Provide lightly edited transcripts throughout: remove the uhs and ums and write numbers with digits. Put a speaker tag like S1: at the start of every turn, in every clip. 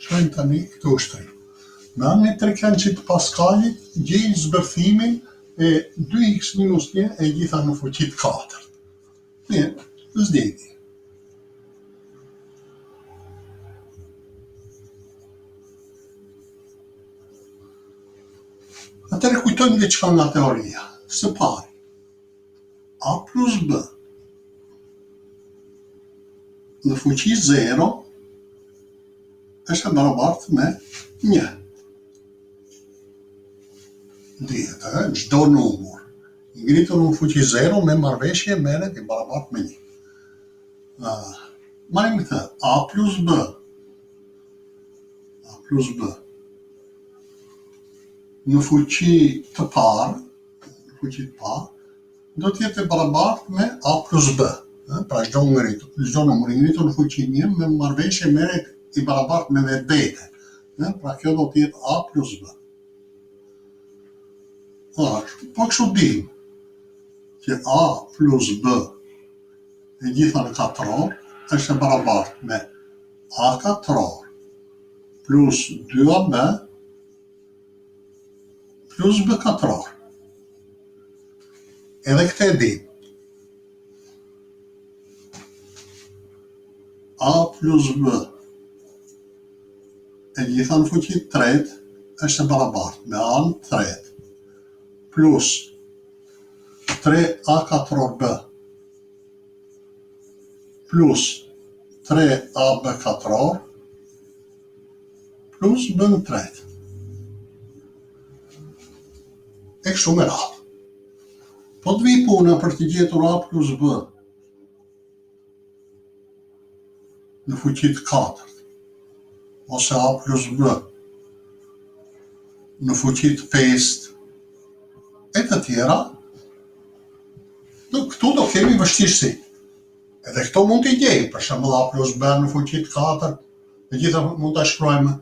S1: Shojmë tani këtu ushtrim. Me anë e trekeqen të Paskalit, gjej zbërthimin e 2x minus 1 e gjitha në fuqi të 4. Mirë, zgjidhje. Atëherë kujtojmë diçka nga teoria. Së pari, a plus b në fuqi 0 është e barabartë me 1. Dihet, çdo numër i ngritur në fuqi 0 me marrëveshje merret i barabartë me 1. Marrim këtë, a plus b në fuqi të parë, do të jetë e barabartë me a plus b. Pra çdo numër i ngritur në fuqi 1 me marrëveshje merret i barabartë me vetvete. Pra kjo do të jetë a plus b. Po kështu dim që a plus b e gjitha në katror është e barabartë me a katror plus 2ab plus b katror. Edhe këtë e dim. A plus b e gjitha në fuqi 3 është e barabartë me a në 3 plus 3a katror b plus 3ab katror plus b në 3. E kështu me radhë. Po të vi puna për të gjetur a plus b në fuqi të 4 ose a plus b në fuqi të 5 e të tjera, këtu do kemi vështirësi. Edhe këto mund t'i gjejmë, për shembull a plus b në fuqi të 4, e gjitha mund ta shkruajmë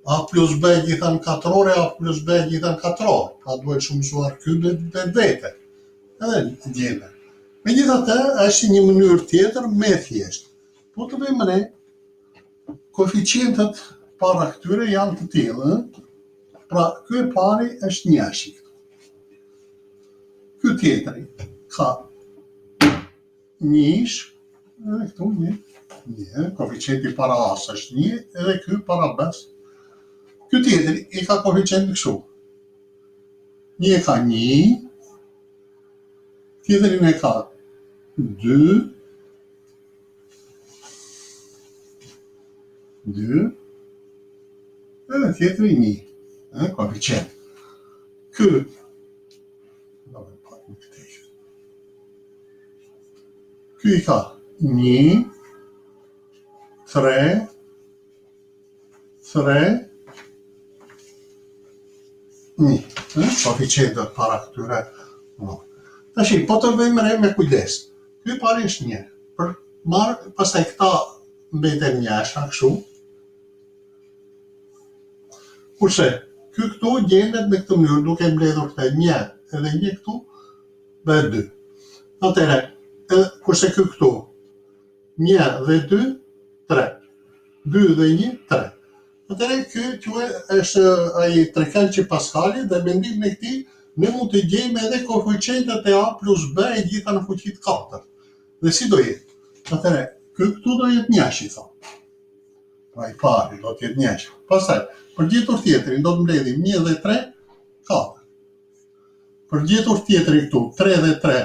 S1: a plus b gjitha në katror e a plus b gjitha në katror. Pra duhet shumësuar ky vetvete. Edhe gjejmë. Megjithatë, është një mënyrë tjetër me thjesht. Po të vëmë re, koeficientët para këtyre janë të tillë. Pra ky i pari është 1. Ky tjetri ka 1, edhe këtu 1, koeficienti para A-s është 1, edhe ky para B-s. Ky tjetri i ka koeficientin kështu. 1 ka 1, tjetrin e ka 2, edhe tjetri 1, koeficient. Ky i ka 1, 3, 1. Koeficientët para këtyre. Tash, po të vëmë re me kujdes. Ky pari është 1. Për marrë, pastaj këta mbeten njashta kështu. Kurse, ky këtu gjendet në këtë mënyrë duke mbledhur këtë 1 edhe 1 këtu, bëhet 2. Atëherë, kurse ky këtu 1 dhe 2, 3. 2 dhe 1, 3. Atëherë ky është ai trekeqi Paskalit dhe mendimin e këtij ne mund të gjejmë edhe koeficientët e a plus b e gjitha në fuqi të 4. Dhe si do jetë? Atëherë, ky këtu do jetë 1, thonë. Pra i pari do të jetë 1. Pastaj, për gjetur tjetrin do të mbledhim 1 dhe 3, 4. Për gjetur tjetrin këtu 3 dhe 3,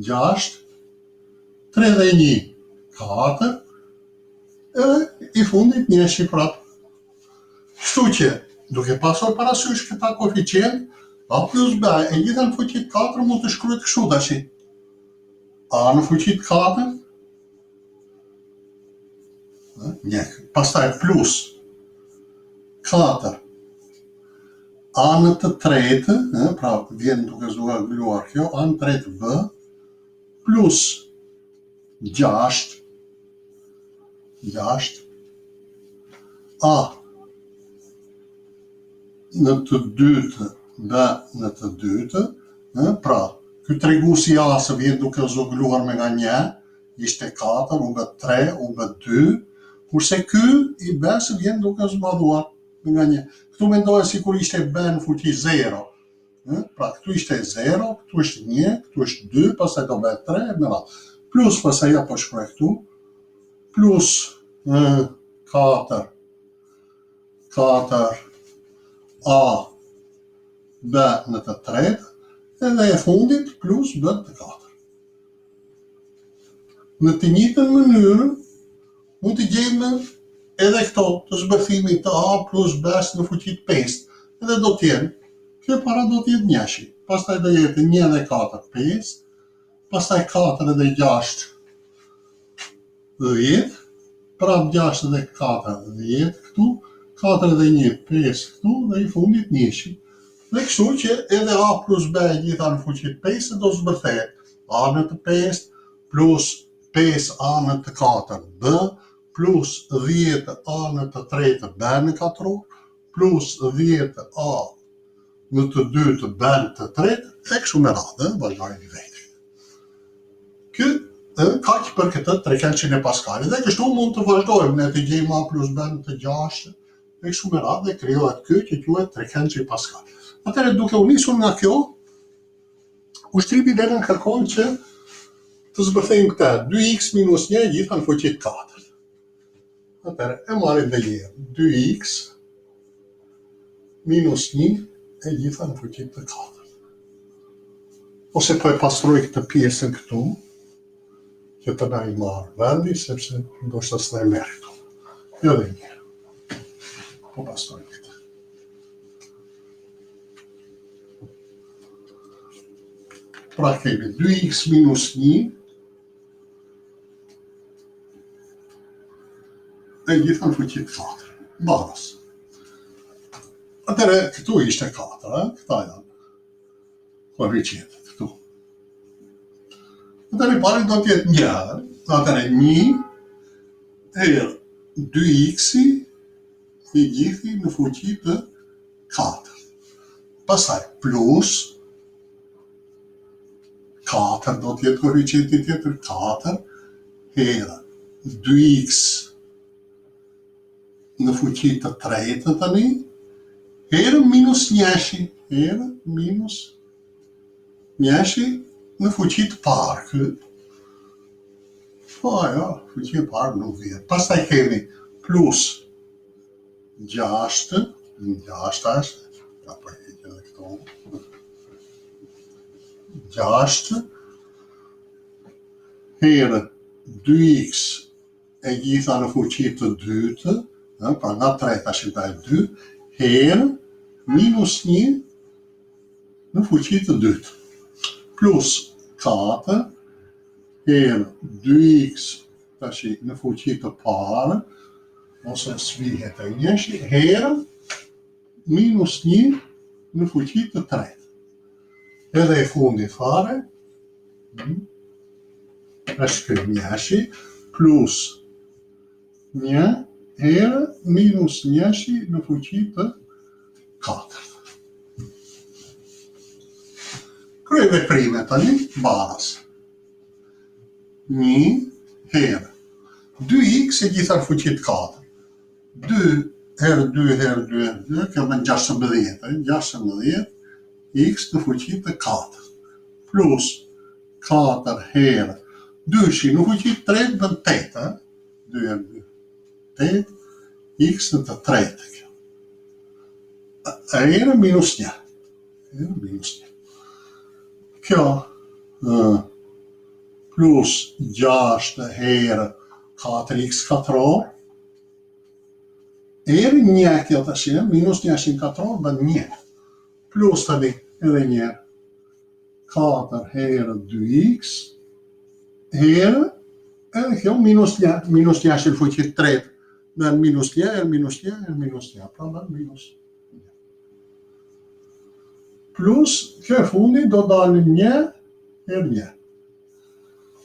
S1: 6, 3 dhe 1, 4, edhe i fundit 1 prapë. Kështu që, duke pasur parasysh këta koeficient, a plus b e gjitha në fuqi të 4 mund të shkruhet kështu tash. A në fuqi të 4, pastaj plus 4, a në të tretë, pra vjen duke zgjuar kjo, a në tretë b, plus 6, a në të dytë, b në të dytë, pra ky treguesi i A-së vjen duke zogluar me nga 1, ishte 4, u bë 3, u bë 2, Kurse ky i besë vjen duke zbatuar nga një. Këtu mendoja sikur ishte b në fuqi 0. Pra këtu ishte 0, këtu është 1, këtu është 2, pastaj do bëhet 3 me radhë. Plus pastaj ja po shkruaj këtu, plus 4 a b në të tretë, edhe e fundit plus b të katërt. Në të njëjtën mënyrë mund të gjejmë edhe këto të zbërthimit të a plus b në fuqi 5, edhe do t'jenë, kjo para do t'jetë njëshi, pastaj do jetë 1 dhe 4, 5, pastaj 4 dhe 6, 10, prap 6 dhe 4, 10 këtu, 4 dhe 1, 5 këtu, dhe i fundit njëshi. Dhe kështu që edhe a plus b e gjitha në fuqi 5 do zbërthehet a në të 5 plus 5a në të 4 b plus 10a në të 3 b në 4 plus 10a në të 2 b në të 3 e kështu me radhë, vazhdojmë i vetë. Kaq për këtë trekeqen e Paskalit dhe kështu mund të vazhdojmë ne të gjejmë a plus b në të 6 e kështu me radhë dhe krijohet ky që quhet trekeqi i Paskalit. Atëherë duke u nisur nga kjo, ushtrimi dhe në kërkon që të zbërthejmë këta 2x minus 1 gjitha në fuqi 4. Atëherë e marrim dhe lirë 2x minus 1 e gjitha në fuqi 4. Ose po e pastroj këtë pjesën këtu, që të na i marrë vendi, sepse ndoshta s'na e merr këtu. Jo dhe njërë. Po pastroj këtë. Pra kemi 2x minus 1 e gjitha në fuqi 4. Baras. Atëre, këtu ishte 4, këta janë koeficientet këtu. Atëre, pari do t'jetë 1, atëre 1 herë 2x-i i gjithi në fuqi të 4. Pastaj plus 4 do t'jetë koeficienti tjetër 4 herë 2x në fuqi të 3 tani herë minus njëshi, herë minus njëshi në fuqi të parë këtë. Po ajo, fuqi e parë nuk vjetë. Pastaj kemi plus 6 është, ka po heqë edhe këto. 6 herë 2x e gjitha në fuqi të 2, pra nga 3 tash i bëhet 2, herë minus 1 në fuqi të 2, plus 4 herë 2x tash në fuqi të parë, ose svihet e njëshi, herë minus 1 në fuqi të 3. Edhe e fundit fare, është këtë njëshi, plus 1 herë minus njëshi në fuqi të 4. Kryej veprime tani, baras. 1 herë 2x e gjitha në fuqi të 4. 2 herë 2 herë 2 herë 2, kjo bën 16, x në fuqi të 4, plus 4 herë 2 në fuqi të 3 bën 8, 2 herë 2, 8, x në të 3. Herë minus 1. Kjo plus 6 herë 4x katror, herë 1 kjo të shirë, minus 1 katror bën 1. Plus tani edhe njerë 4 herë 2x herë edhe kjo minus 1 në fuqi të 3 bën minus 1 herë minus 1 herë minus 1, pra bën minus 1. Plus kjo e fundi do dalë 1 herë 1.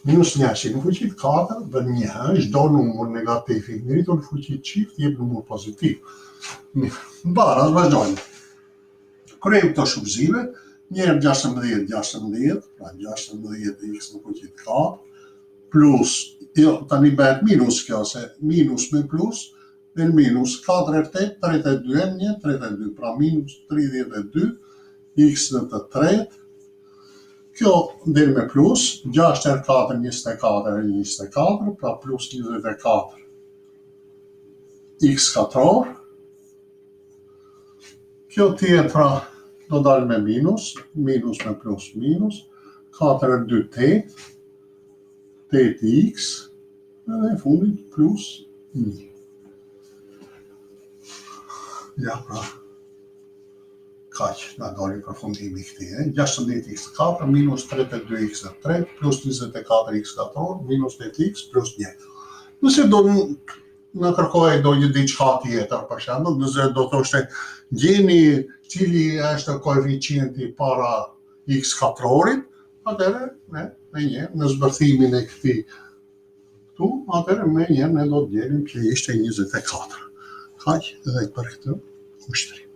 S1: Minus 1 në fuqi të 4 bën 1, çdo numër negativ i ngritur në fuqi të çift jep numër pozitiv. Baras vazhdojmë. Kryejmë këto shubëzime, njerë 16, pra 16x në fuqi të 4, plus Jo, tani bëhet minus kjo, se minus me plus, del minus 4 e 8, 32 e 1, 32, pra minus 32, x në të tretë, kjo del me plus, 6 e 4, 24 e 24, pra plus 24, x katror, kjo tjetra do dalë me minus, minus me plus minus, 4 e 2, 8, 8x, edhe në fundit plus 1. Ja, pra, kaq, na doli përfundimi i këtij. 16x4 minus 32x3 plus 24x4 minus 8x plus 1. Nëse do në kërkoj do një diçka tjetër, për shembull, nëse do thoshte gjeni cili është koeficienti para x katrorit, atëherë ne me një në zbërthimin e këtij këtu, atëherë me një ne do të gjenim që ishte 24. Kaq edhe për këtë ushtrim.